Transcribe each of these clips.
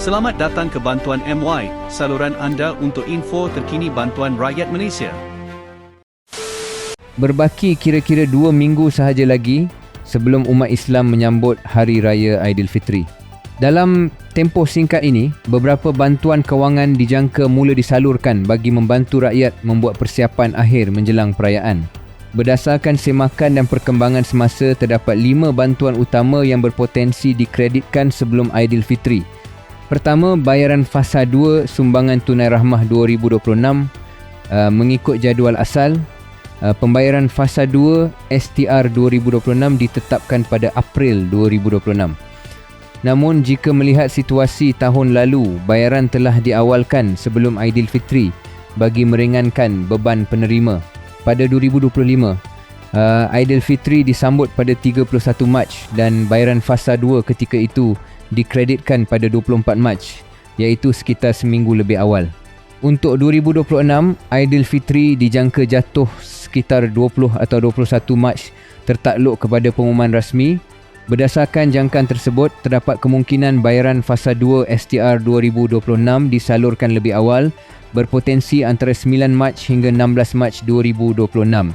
Selamat datang ke Bantuan MY, saluran anda untuk info terkini bantuan rakyat Malaysia. Berbaki kira-kira 2 minggu sahaja lagi sebelum umat Islam menyambut Hari Raya Aidilfitri. Dalam tempoh singkat ini, beberapa bantuan kewangan dijangka mula disalurkan bagi membantu rakyat membuat persiapan akhir menjelang perayaan. Berdasarkan semakan dan perkembangan semasa, terdapat 5 bantuan utama yang berpotensi dikreditkan sebelum Aidilfitri. Pertama, bayaran Fasa 2 Sumbangan Tunai Rahmah 2026 mengikut jadual asal. Pembayaran Fasa 2 STR 2026 ditetapkan pada April 2026. Namun jika melihat situasi tahun lalu, bayaran telah diawalkan sebelum Aidilfitri bagi meringankan beban penerima. Pada 2025, Aidilfitri disambut pada 31 Mac dan bayaran Fasa 2 ketika itu dikreditkan pada 24 Mac, iaitu sekitar seminggu lebih awal. Untuk 2026, Aidilfitri dijangka jatuh sekitar 20 atau 21 Mac tertakluk kepada pengumuman rasmi. Berdasarkan jangkaan tersebut, terdapat kemungkinan bayaran Fasa 2 STR 2026 disalurkan lebih awal, berpotensi antara 9 Mac hingga 16 Mac 2026.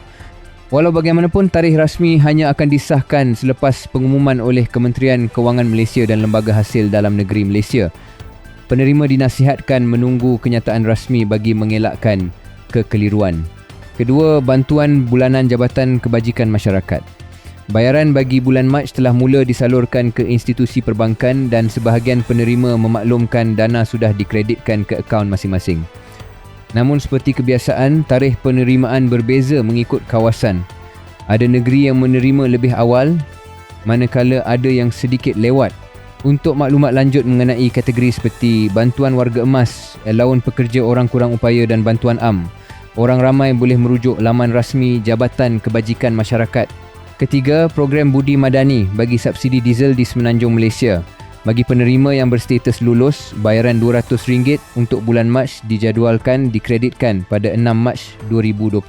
Walau bagaimanapun, tarikh rasmi hanya akan disahkan selepas pengumuman oleh Kementerian Kewangan Malaysia dan Lembaga Hasil Dalam Negeri Malaysia. Penerima dinasihatkan menunggu kenyataan rasmi bagi mengelakkan kekeliruan. Kedua, bantuan bulanan Jabatan Kebajikan Masyarakat. Bayaran bagi bulan Mac telah mula disalurkan ke institusi perbankan dan sebahagian penerima memaklumkan dana sudah dikreditkan ke akaun masing-masing. Namun seperti kebiasaan, tarikh penerimaan berbeza mengikut kawasan. Ada negeri yang menerima lebih awal, manakala ada yang sedikit lewat. Untuk maklumat lanjut mengenai kategori seperti bantuan warga emas, allowance pekerja orang kurang upaya dan bantuan am, orang ramai boleh merujuk laman rasmi Jabatan Kebajikan Masyarakat. Ketiga, program Budi Madani bagi subsidi diesel di Semenanjung Malaysia. Bagi penerima yang berstatus lulus, bayaran RM200 untuk bulan Mac dijadualkan dikreditkan pada 6 Mac 2026.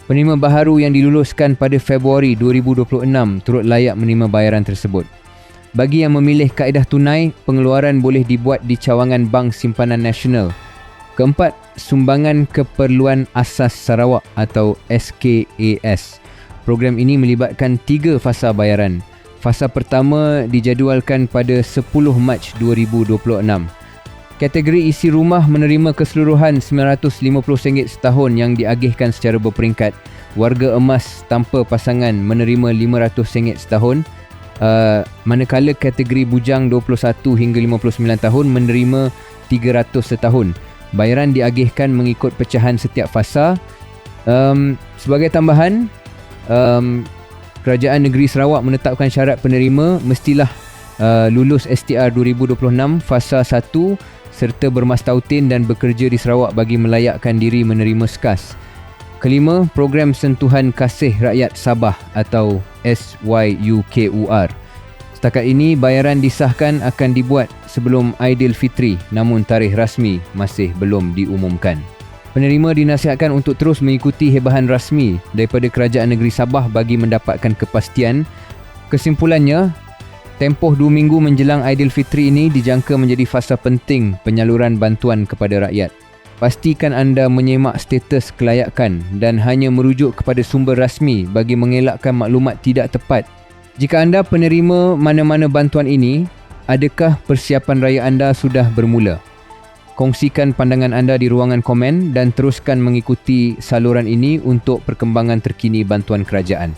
Penerima baharu yang diluluskan pada Februari 2026 turut layak menerima bayaran tersebut. Bagi yang memilih kaedah tunai, pengeluaran boleh dibuat di cawangan Bank Simpanan Nasional. Keempat, Sumbangan Keperluan Asas Sarawak atau SKAS. Program ini melibatkan 3 fasa bayaran. Fasa pertama dijadualkan pada 10 Mac 2026. Kategori isi rumah menerima keseluruhan RM950 setahun yang diagihkan secara berperingkat. Warga emas tanpa pasangan menerima RM500 setahun. Manakala kategori bujang 21 hingga 59 tahun menerima RM300 setahun. Bayaran diagihkan mengikut pecahan setiap fasa. Sebagai tambahan, Kerajaan Negeri Sarawak menetapkan syarat penerima mestilah lulus STR 2026 Fasa 1 serta bermastautin dan bekerja di Sarawak bagi melayakkan diri menerima SKAS. Kelima, Program Sentuhan Kasih Rakyat Sabah atau SYUKUR. Setakat ini, bayaran disahkan akan dibuat sebelum Aidilfitri, namun tarikh rasmi masih belum diumumkan. Penerima dinasihatkan untuk terus mengikuti hebahan rasmi daripada Kerajaan Negeri Sabah bagi mendapatkan kepastian. Kesimpulannya, tempoh 2 minggu menjelang Aidilfitri ini dijangka menjadi fasa penting penyaluran bantuan kepada rakyat. Pastikan anda menyemak status kelayakan dan hanya merujuk kepada sumber rasmi bagi mengelakkan maklumat tidak tepat. Jika anda penerima mana-mana bantuan ini, adakah persiapan raya anda sudah bermula? Kongsikan pandangan anda di ruangan komen dan teruskan mengikuti saluran ini untuk perkembangan terkini bantuan kerajaan.